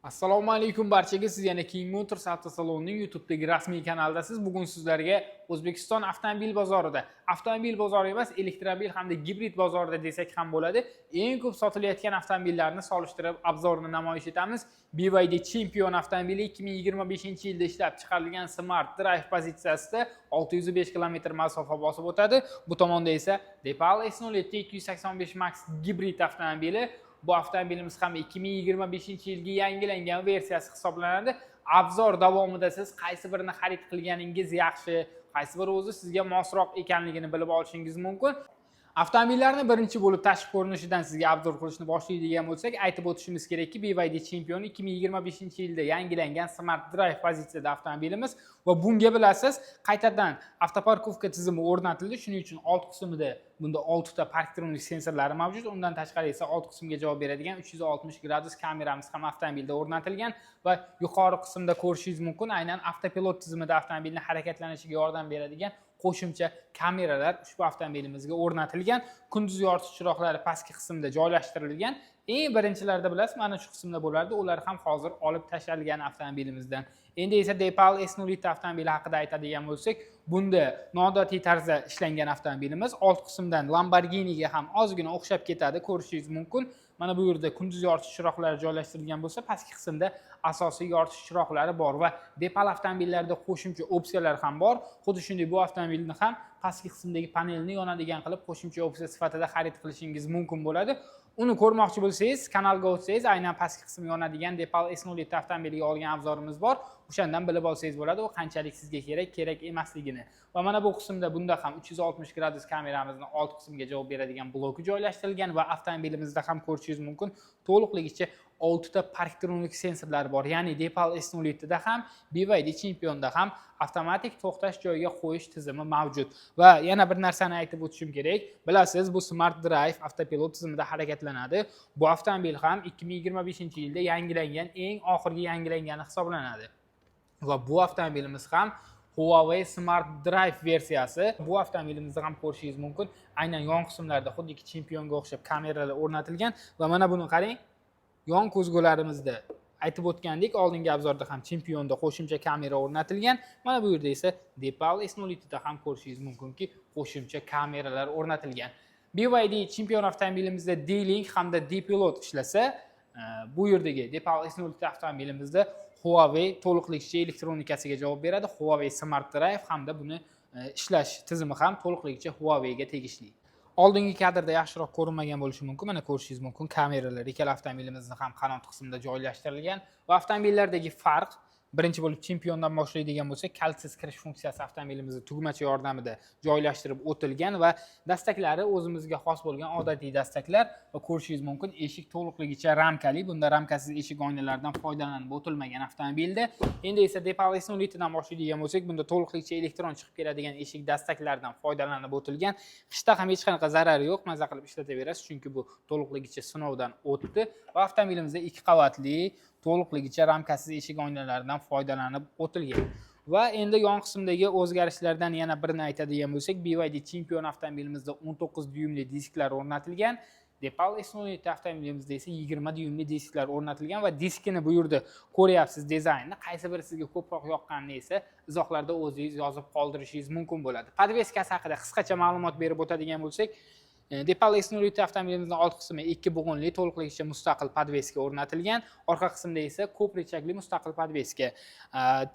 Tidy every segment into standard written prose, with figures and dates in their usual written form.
Assalomu alaykum barchaga. Siz yana King Motors avtosalonining YouTube'dagi rasmiy kanaldasiz. Bugun sizlarga O'zbekiston avtomobil bozorida, avtomobil bozori emas, elektromobil hamda gibrid bozorida desak ham bo'ladi, eng ko'p sotilayotgan avtomobillarni solishtirib obzorni namoyish etamiz. BYD Champion avtomobili 2025-yilda ishlab chiqarilgan Smart Drive pozitsiyasida 605 km masofa bosib o'tadi. Bu tomonda esa Depal S07 285 Max gibrid avtomobili. Bu avtomobilimiz ham 2025-yilga yangilangan versiyasi hisoblanadi. Obzor davomida siz qaysi birini xarid qilganingiz yaxshi, qaysi biri o'zi sizga mosroq ekanligini bilib olishingiz mumkin. Avtomobillarni birinchi bo'lib tashqi ko'rinishidan sizga obzor qilishni boshlaydigan bo'lsak, aytib o'tishimiz kerakki, BYD Champion 2025-yilda yangilangan Smart Drive pozitsiyada avtomobilimiz va bunga bilasiz, qaytadan avtoparkovka tizimi o'rnatildi. Shuning uchun old qismida bunda 6 ta parktronik sensorlari mavjud. Undan tashqari esa old qismga javob beradigan 360 gradus kameramiz ham avtomobilda o'rnatilgan va yuqori qismda ko'rishingiz mumkin, aynan avtopilot tizimida avtomobilning harakatlanishiga yordam beradigan qo'shimcha kameralar ushbu avtomobilimizga o'rnatilgan. Kunduz yoritish chiroqlari pastki qismda joylashtirilgan. Eng birinchilarda bilasiz, mana shu qismda bo'lardi. Ular ham hozir olib tashlangan avtomobilimizdan. Endi esa Depal S07 avtomobili haqida aytadigan bo'lsak, bunda noodatiy tarzda ishlangan avtomobilimiz. Old qismdan Lamborghiniga ham ozgina o'xshab ketadi, ko'rishingiz mumkin. Mana bu yerda kunduz yoritish chiroqlari joylashtirilgan bo'lsa, pastki qismda asosiy yoritish chiroqlari bor va Depal avtomobillarida qo'shimcha opsiyalar ham bor. Xuddi shunday bu avtomobilni ham pastki qismdagi panelni yonadigan qilib qo'shimcha opsiya sifatida xarid qilishingiz mumkin bo'ladi. Uni ko'rmoqchi bo'lsangiz, kanalga o'tsangiz, aynan pastki qismi yonadigan Depal S07 avtomobiliga olgan obzorimiz bor. O'shandan bilib olsangiz bo'ladi, u qanchalik sizga kerak emasligini. Va mana bu qismda bunda ham 360 gradus kameramizni old qismga javob beradigan bloki joylashtirilgan va avtomobilimizda ham ko'rishingiz mumkin, to'liqligicha 6 ta parktronik sensorlar bor. Ya'ni Depal S07 da ham, BYD Champion'da ham avtomatik to'xtash joyiga qo'yish tizimi mavjud. Va yana bir narsani aytib o'tishim kerak. Bilasiz, bu Smart Drive avtopilot tizimida harakatlanadi. Bu avtomobil ham 2025-yilda yangilangan, eng oxirgi yangilangani hisoblanadi. Va bu avtomobilimiz ham Huawei Smart Drive versiyasi. Bu avtomobilimizni ham ko'rishingiz mumkin. Aynan yon qismlarda xuddiki Champion'ga o'xshab kameralar o'rnatilgan va mana buni qarang. Yon ko'zgularimizda aytib o'tgandek, oldingi obzorda ham Champion'da qo'shimcha kamera o'rnatilgan. Mana bu yerda esa Depal S07 da ham ko'rishingiz mumkinki, qo'shimcha kameralar o'rnatilgan. BYD Champion avtomobilimizda D-Link hamda D-Pilot ishlasa, bu yerdagi Depal S07 avtomobilimizda Huawei to'liqligicha elektronikasiga javob beradi. Huawei Smart Drive hamda buni ishlash tizimi ham to'liqligicha Huawei'ga tegishli. Oldingi kadrda yaxshiroq ko'rinmagan bo'lishi mumkin. Mana ko'rishingiz mumkin, kameralar ikkala avtomobilimizni ham qanot qismida joylashtirilgan va avtomobillardagi farq, birinchi bo'lib Champion'dan boshlaydigan bo'lsak, kalitsiz kirish funksiyasi avtomobilimizni tugmacha yordamida joylashtirib o'tilgan va dastaklari o'zimizga xos bo'lgan odatiy dastaklar va ko'rishingiz mumkin, eshik to'liqligicha ramkali. Bunda ramkasiz eshik oynalaridan foydalanib o'tilmagan avtomobilda. Endi esa Depal S07 dan boshlaydigan bo'lsak, bunda to'liqligicha elektron chiqib keladigan eshik dastaklaridan foydalanib o'tilgan. Qishda ham hech qanaqa zarari yo'q, maza qilib ishlataverasiz, chunki bu to'liqligicha sinovdan o'tdi va avtomobilimizda 2 qavatli to'liqligicha ramkasiz eshik oynalaridan foydalanib o'tilgan. Va endi yon qismdagi o'zgarishlardan yana birini aytadigan bo'lsak, BYD Champion avtomobilimizda 19 dyumli disklar o'rnatilgan. Depal S07 avtomobilimizda esa 20 dyumli disklar o'rnatilgan va diskini bu yerda ko'ryapsiz dizaynni. Qaysi biri sizga ko'proq yoqqanini esa izohlarda o'zingiz yozib qoldirishingiz mumkin bo'ladi. Podveskasi haqida qisqacha ma'lumot berib o'tadigan bo'lsak, Depal S07 avtomobilimizning old qismi 2 bo'g'inli to'liqligicha mustaqil podveska o'rnatilgan, orqa qismida esa ko'p rechakli mustaqil podveska.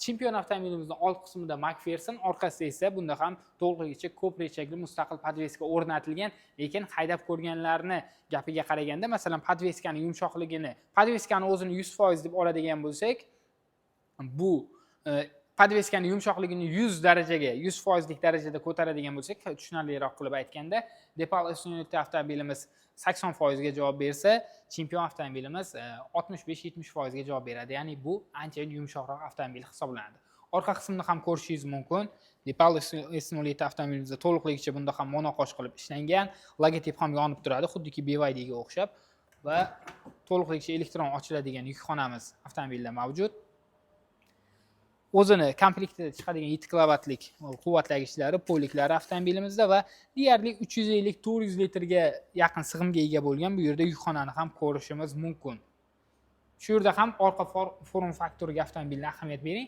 Champion avtomobilimizning old qismida McPherson, orqasida esa bunda ham to'liqligicha ko'p rechakli mustaqil podveska o'rnatilgan, lekin haydab ko'rganlarni gapiga qaraganda, masalan, podveskani yumshoqligini, podveskani o'zini 100% deb oladigan bo'lsak, bu podveskani yumshoqligini 100 darajaga, 100% lik darajada ko'taradigan bo'lsak, tushunarliroq qilib aytganda, Depal S07 avtomobilimiz 80% ga javob bersa, Champion avtomobilimiz 65-70% ga javob beradi. Ya'ni bu ancha yumshoqroq avtomobil hisoblanadi. Orqa qismini ham ko'rishingiz mumkin. Depal S07 avtomobilimizda to'liqligicha bunda ham monoqosh qilib ishlangan, logotip ham yonib turadi, xuddiki BYD ga o'xshab va to'liqligicha elektron ochiladigan yukxonamiz avtomobilda mavjud. O'zini komplektida chiqadigan 7 kilovatlik quvvatlagichlari, poliklari avtomobilimizda va deyarli 350-400 litrga yaqin sig'imga ega bo'lgan bu yerda yukxonani ham ko'rishimiz mumkin. Shu yerda ham orqa form faktoriga avtomobilga ahamiyat bering.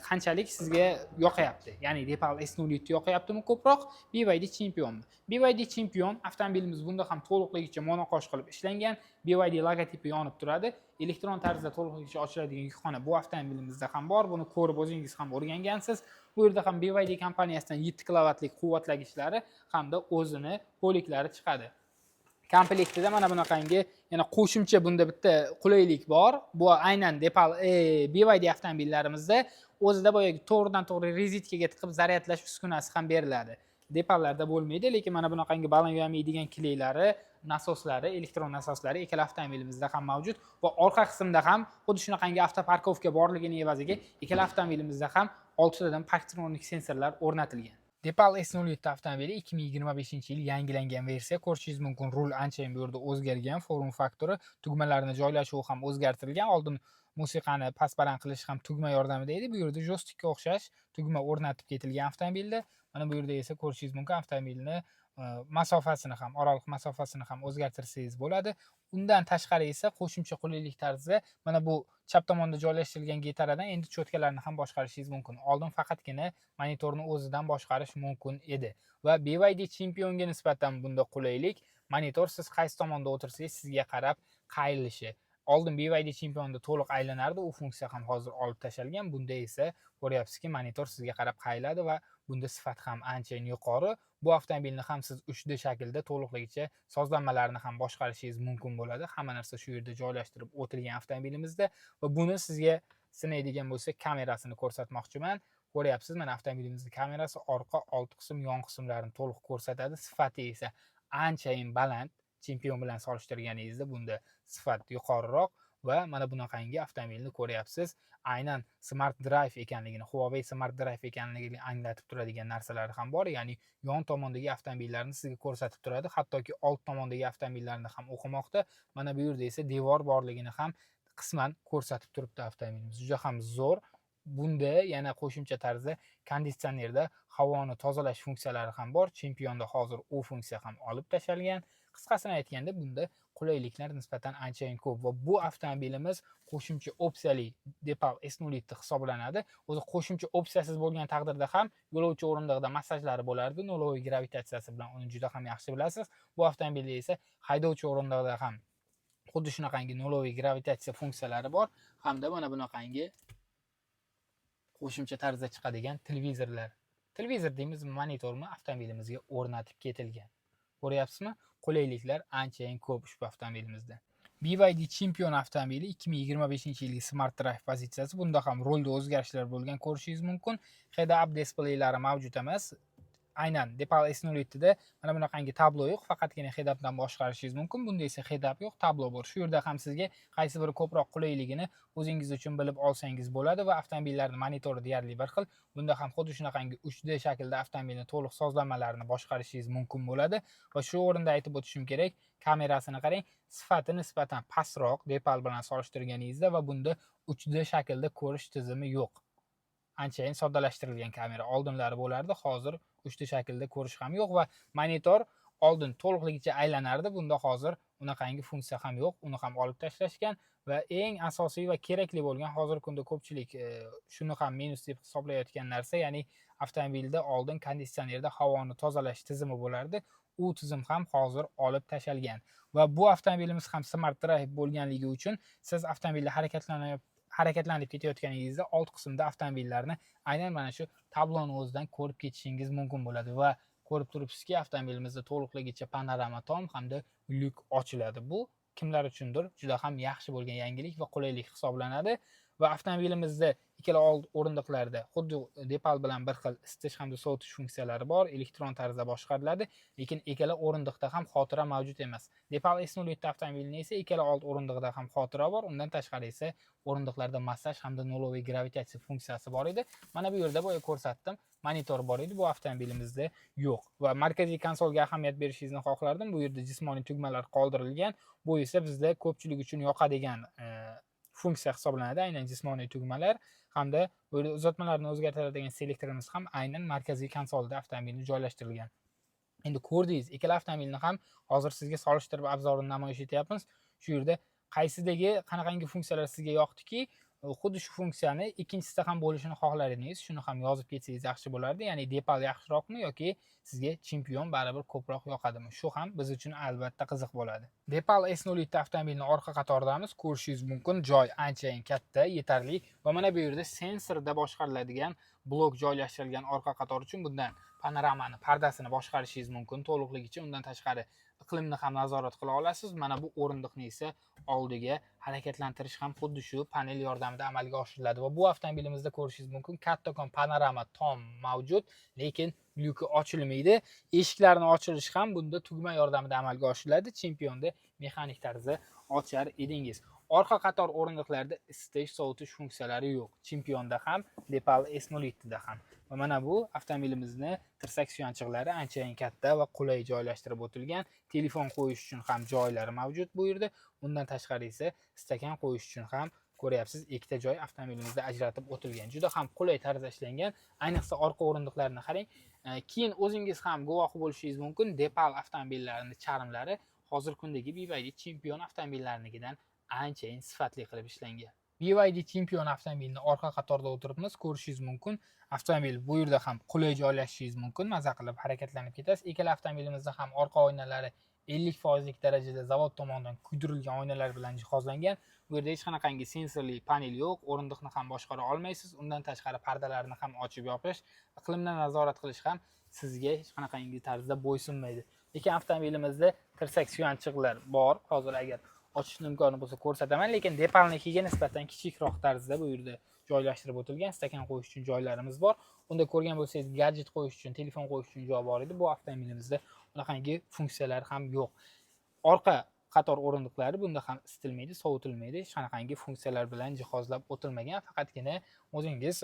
Qanchalik sizga yoqayapti. Ya'ni Depal S07 yoqayaptimi ko'proq, BYD Championmi? BYD Champion avtomobilimiz bunda ham to'liqligicha monoqosh qilib ishlangan, BYD logotipi yonib turadi. Elektron tarzda to'liqligicha ochiladigan yukxona bu avtomobilimizda ham bor. Buni ko'rib o'zingiz ham o'rgangansiz. Bu yerda ham BYD kompaniyasidan 7 kilovatlik quvvatlagichlar hamda o'zini poliklari chiqadi. Komplektida mana bunaqangi yana qo'shimcha bunda bitta qulaylik bor. Bu aynan Depal BYD avtomobillarimizda o'zida boyagi to'g'ridan-to'g'ri rezitkaga tiqib zaryadlash uskunasi ham beriladi. Depallarda bo'lmaydi, lekin mana bunaqangi balon yoymaydigan kliklari, nasoslari, elektron nasoslari ikkala avtomobilimizda ham mavjud va orqa qismda ham xuddi shunaqangi avtoparkovka borligini evaziga ikkala avtomobilimizda ham 6 tadan parktronik sensorlar o'rnatilgan. Depal S07 avtomobili 2025-yil yangilangan versiya. Ko'rishingiz mumkin, rul anchayin bu yerda o'zgargan, form faktori, tugmalarni joylashuvi ham o'zgartirilgan. Oldin musiqani past-baland qilish ham tugma yordamida edi. Bu yerda joystikka o'xshash tugma o'rnatib ketilgan avtomobilda. Mana bu yerda esa ko'rishingiz mumkin, avtomobilni masofasini ham, oraliq masofasini ham o'zgartirsangiz bo'ladi. Undan tashqari esa qo'shimcha qulaylik tarzida mana bu chap tomonda joylashtirilgan gitaradan endi cho'tkalarni ham boshqarishingiz mumkin. Oldin faqatgina monitorni o'zidan boshqarish mumkin edi va BYD Championga nisbatan bunda qulaylik, monitor siz qaysi tomonda o'tirsangiz sizga qarab qayrilishi. Oldin BYD Championda to'liq aylanardi, u funksiya ham hozir olib tashalgan. Bunda esa ko'ryapsizki, monitor sizga qarab qayriladi va bunda sifat ham anchayin yuqori. Bu avtomobilni ham siz 3D shaklda to'liqligicha sozlanmalarni ham boshqarishingiz mumkin bo'ladi. Hamma narsa shu yerda joylashtirib o'tilgan avtomobilimizda va buni sizga sinaydigan bo'lsa kamerasini ko'rsatmoqchiman. Ko'ryapsiz, mana avtomobilimizning kamerasi orqa, old qism, yon qismlarini to'liq ko'rsatadi. Sifati esa anchayin baland. Champion bilan solishtirganingizda bunda sifat yuqoriroq va mana bunaqangi avtomobilni ko'ryapsiz. Aynan Smart Drive ekanligini, Huawei Smart Drive ekanligini anglatib turadigan narsalar ham bor. Ya'ni yon tomondagi avtomobillarni sizga ko'rsatib turadi, hattoki old tomondagi avtomobillarni ham o'qimoqda. Mana bu yerda esa devor borligini ham qisman ko'rsatib turibdi avtomobilimiz. Juda ham zo'r. Bunda yana qo'shimcha tarzda konditsionerda havoni tozalash funksiyalari ham bor. Championda hozir u funksiya ham olib tashalgan. Qisqasini aytganda, bunda qulayliklar nisbatan anchayin ko'p va bu avtomobilimiz qo'shimcha opsiyali Depal S07 hisoblanadi. O'zi qo'shimcha opsiyasiz bo'lgan taqdirda ham yo'lovchi o'rindig'ida massajlari bo'lardi. Noloviy gravitatsiyasi bilan uni juda ham yaxshi bilasiz. Bu avtomobilda esa haydovchi o'rindig'ida ham xuddi shunaqangi noloviy gravitatsiya funksiyalari bor hamda mana bunaqangi qo'shimcha tarzda chiqadigan televizorlar. Televizor deymiz, monitorni avtomobilimizga o'rnatib ketilgan. Ko'ryapsizmi? Qulayliklar anchayin ko'p ushbu avtomobilimizda. BYD Champion avtomobili 2025-yilgi Smart Drive pozitsiyasi. Bunda ham rolda o'zgarishlar bo'lgan ko'rishingiz mumkin. Head-up displaylari mavjud emas. Aynan Depal S07 da mana bunaqangi tablo yo'q, faqatgina head-updan boshqarishingiz mumkin. Bunda esa head-up yo'q, tablo bor. Shu yerda ham sizga qaysi biri ko'proq qulayligini o'zingiz uchun bilib olsangiz bo'ladi va avtomobillarning monitori deyarli bir xil. Bunda ham xuddi shunaqangi 3D shaklda avtomobilning to'liq sozlanmalarini boshqarishingiz mumkin bo'ladi va shu o'rinda aytib o'tishim kerak, kamerasini qarang, sifati nisbatan pastroq Depal bilan solishtirganingizda va bunda 3D shaklda ko'rish tizimi yo'q. Anchayin soddalashtirilgan kamera. Oldinlari bo'lardi, hozir 3D shaklda ko'rish ham yo'q va monitor oldin to'liqligicha aylanardi. Bunda hozir unaqangi funksiya ham yo'q, uni ham olib tashlashgan va eng asosiy va kerakli bo'lgan hozirgi kunda ko'pchilik shuni ham minus deb hisoblayotgan narsa, ya'ni avtomobilda oldin konditsionerda havoni tozalash tizimi bo'lardi. U tizim ham hozir olib tashalgan va bu avtomobilimiz ham Smart Drive bo'lganligi uchun siz avtomobilda harakatlanib ketayotganingizda old qismda avtomobillarni aynan mana shu tabloni o'zidan ko'rib ketishingiz mumkin bo'ladi va ko'rib turibsizki, avtomobilimizda to'liqligicha panorama tom hamda lyuk ochiladi. Bu kimlar uchundir juda ham yaxshi bo'lgan yangilik va qulaylik hisoblanadi va avtomobilimizda ikkala old o'rindiqlarda xuddi Depal bilan bir xil isitish hamda sovutish funksiyalari bor, elektron tarzda boshqariladi, lekin ikkala o'rindiqda ham xotira mavjud emas. Depal S07 avtomobilining esa ikkala old o'rindig'ida ham xotira bor, undan tashqari esa o'rindiqlarda massaj hamda noloviy gravitatsiya funksiyasi bor edi. Mana bu yerda boya ko'rsatdim, monitor bor edi, bu avtomobilimizda yo'q va markaziy konsolga ahamiyat berishingizni xohlardim. Bu yerda jismoniy tugmalar qoldirilgan. Bu esa bizda ko'pchilik uchun yoqadigan funksiya hisoblanadi, aynan jismoniy tugmalar hamda bu yerda uzatmalarni o'zgartiradigan selektorimiz ham aynan markaziy konsolda avtomobilni joylashtirilgan. Endi ko'rdingiz, ikkala avtomobilni ham hozir sizga solishtirib obzorini namoyish etyapmiz. Shu yerda qaysidagi qanaqangi funksiyalar sizga yoqdiki, xuddi shu funksiyani ikkinchisida ham bo'lishini xohlar edingiz, shuni ham yozib ketsangiz yaxshi bo'lardi. Ya'ni Depal yaxshiroqmi yoki sizga Chimpion baribir ko'proq yoqadimi? Shu ham biz uchun albatta qiziq bo'ladi. Depal S07 avtomobilning orqa qatoridamiz. Ko'rishingiz mumkin, joy anchayin katta, yetarli va mana bu yerda sensorda boshqariladigan blok joylashtirilgan orqa qator uchun bundan panoramani, pardasini boshqarishingiz mumkin to'liqligicha. Undan tashqari iqlimni ham nazorat qila olasiz. Mana bu o'rindiqni esa oldiga harakatlantirish ham xuddi shu panel yordamida amalga oshiriladi va bu avtomobilimizda ko'rishingiz mumkin, kattakon panorama tom mavjud, lekin lyuki ochilmaydi. Eshiklarni ochilishi ham bunda tugma yordamida amalga oshiriladi. Championda mexanik tarzda ochar edingiz. Orqa qator o'rindiqlarda isitish, sovutish funksiyalari yo'q. Championda ham, Depal S07 da ham. Va mana bu avtomobilimizni tirsak suyanchiqlari anchayin katta va qulay joylashtirib o'tilgan. Telefon qo'yish uchun ham joylari mavjud bu yerda. Undan tashqari esa stakan qo'yish uchun ham ko'ryapsiz, ikkita joy avtomobilimizda ajratib o'tilgan. Juda ham qulay tarzda ishlangan. Ayniqsa orqa o'rindiqlarini qarang. Keyin o'zingiz ham guvohi bo'lishingiz mumkin, Depal avtomobillarining charmlari hozirgi kundagi BYD Champion avtomobillarinikidan anchayin sifatli qilib ishlangan. BYD Champion avtomobilini orqa qatorda o'tiribmiz, ko'rishingiz mumkin. Avtomobil bu yerda ham qulay joylashishingiz mumkin, maza qilib harakatlanib ketasiz. Ikkala avtomobilimizda ham orqa oynalari 50% darajada zavod tomonidan kuydirilgan oynalar bilan jihozlangan. Bu yerda hech qanaqangi sensorli panel yo'q, o'rindiqni ham boshqara olmaysiz. Undan tashqari pardalarni ham ochib yopish, iqlimni nazorat qilish ham sizga hech qanaqangi tarzda bo'ysunmaydi. Lekin avtomobilimizda tirsak suyanchiqlar bor. Hozir agar ochishni imkoni bo'lsa ko'rsataman, lekin Depalnikiga nisbatan kichikroq tarzda bu yerda joylashtirib o'tilgan. Stakan qo'yish uchun joylarimiz bor. Unda ko'rgan bo'lsangiz, gadjet qo'yish uchun, telefon qo'yish uchun joy bor edi. Bu avtomobilimizda unaqangi funksiyalar ham yo'q. Orqa qator o'rindiqlari bunda ham isitilmaydi, sovutilmaydi. Hech qanaqangi funksiyalar bilan jihozlab o'tilmagan. Faqatgina o'zingiz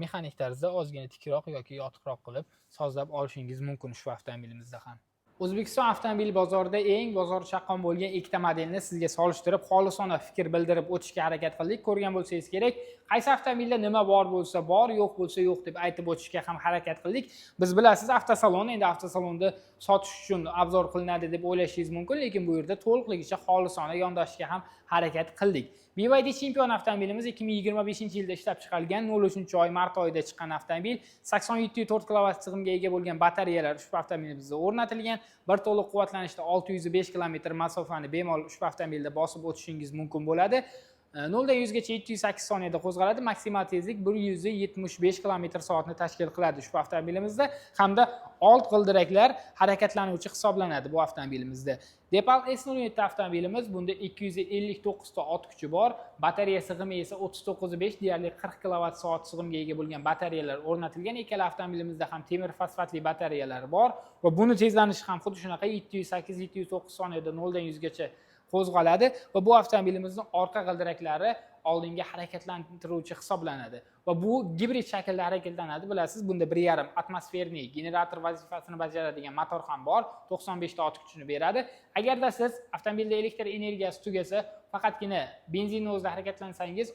mexanik tarzda ozgina tikroq yoki yotiqroq qilib sozlab olishingiz mumkin shu avtomobilimizda ham. O'zbekiston avtomobil bozorida eng bozor chaqqon bo'lgan ikkita modelni sizga solishtirib, xolisona fikr bildirib o'tishga harakat qildik. Ko'rgan bo'lsangiz kerak, qaysi avtomobilda nima bor bo'lsa bor, yo'q bo'lsa yo'q deb aytib o'tishga ham harakat qildik. Biz bilasiz, avtosalon endi avtosalonda sotish uchun obzor qilinadi deb o'ylashingiz mumkin, lekin bu yerda to'liqligicha xolisona yondashishga ham harakat qildik. BYD Champion avtomobilimiz 2025-yilda ishlab chiqarilgan, 03-oy mart oyida chiqqan avtomobil. 8704 kW sig'imga ega bo'lgan batareyalar ushbu avtomobilimizda o'rnatilgan. Bir to'liq quvvatlanishda 605 km masofani bemalol ushbu avtomobilda bosib o'tishingiz mumkin bo'ladi. 0 dan 100 gacha 708 soniyada qo'zg'aladi. Maksimal tezlik 175 km/soatni tashkil qiladi ushbu avtomobilimizda, hamda old g'ildiraklar harakatlanuvchi hisoblanadi bu avtomobilimizda. Depal S07 avtomobilimiz bunda 259 ta ot kuchi bor. Batareya sig'imi esa 39,5, deyarli 40 kWh sig'imga ega bo'lgan batareyalar o'rnatilgan. Ikkala avtomobilimizda ham temir fosfatli batareyalar bor va buni tezlanishi ham xuddi shunaqa 708-709 soniyada 0 dan 100 gacha qo'zg'aladi va bu avtomobilimizning orqa g'ildiraklari oldinga harakatlantiruvchi hisoblanadi va bu gibrid shaklda harakatlanadi. Bilasiz, bunda 1,5 atmosferniy generator vazifasini bajaradigan motor ham bor, 95 ta ot kuchini beradi. Agarda siz avtomobilda elektr energiyasi tugasa, faqatgina benzinni o'zida harakatlansangiz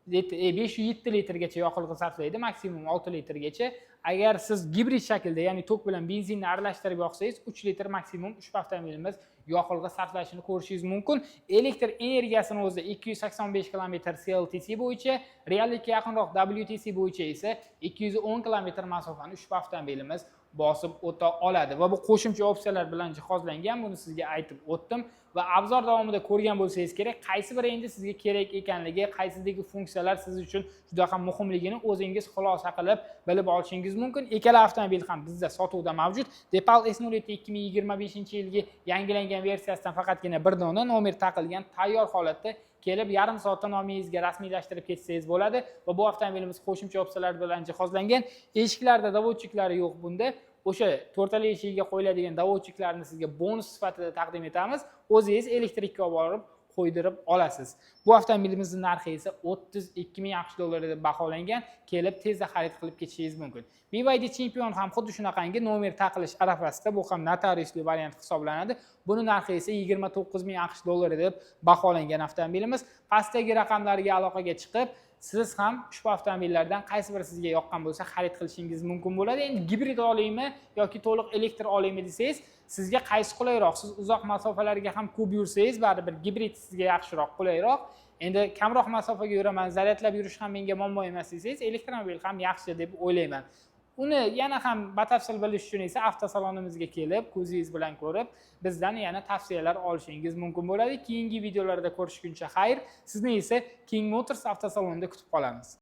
507 litrgacha yoqilg'i sarflaydi, maksimum 6 litrgacha. Agar siz gibrid shaklda, ya'ni tok bilan benzinni aralashtirib yoqsangiz, 3 litr maksimum ushbu avtomobilimiz yoqilg'i sarflashini ko'rishingiz mumkin. Elektr energiyasini o'zida 285 km CLTC bo'yicha, reallikka yaqinroq WTC bo'yicha esa 210 km masofani ushbu avtomobilimiz bosib o'ta oladi va bu qo'shimcha opsiyalar bilan jihozlangan. Buni sizga aytib o'tdim va obzor davomida ko'rgan bo'lsangiz kerak, qaysi biri endi sizga kerak ekanligi, qaysidagi funksiyalar siz uchun juda ham muhimligini o'zingiz xulosa qilib bilib olishingiz mumkin. Ikkala avtomobil ham bizda sotuvda mavjud. Depal S07 2025-yilgi yangilangan versiyasidan faqatgina bir dona nomer taqilgan tayyor holatda kelib, yarim soatda nomingizga rasmiylashtirib ketsangiz bo'ladi va bu avtomobilimiz qo'shimcha opsiyalar bilan jihozlangan. Eshiklarda davodchiklari yo'q bunda. O'sha to'rtali eshigiga qo'yiladigan davodchiklarni sizga bonus sifatida taqdim etamiz. O'zingiz elektrikka olib borib qo'ydirib olasiz. Bu avtomobilimizning narxi esa 32 ming AQSh dollari deb baholangan. Kelib tezda xarid qilib ketishingiz mumkin. BYD Champion ham xuddi shunaqangi nomer taqilish arafasida, bu ham notariusli variant hisoblanadi. Buni narxi esa 29 ming AQSh dollari deb baholangan avtomobilimiz. Pastdagi raqamlarga aloqaga chiqib, siz ham ushbu avtomobillardan qaysi biri sizga yoqqan bo'lsa xarid qilishingiz mumkin bo'ladi. Endi gibrid olaymi yoki to'liq elektr olaymi desangiz, sizga qaysi qulayroq? Siz uzoq masofalarga ham ko'p yursangiz, baribir gibrid sizga yaxshiroq, qulayroq. Endi kamroq masofaga yuraman, zaryadlab yurish ham menga muammo emas desangiz, elektromobil ham yaxshi deb o'ylayman. Uni yana ham batafsil bilish uchun esa avtosalonimizga kelib, ko'zingiz bilan ko'rib, bizdan yana tavsiyalar olishingiz mumkin bo'ladi. Keyingi videolarda ko'rishguncha xayr, sizni esa King Motors avtosalonida kutib qolamiz.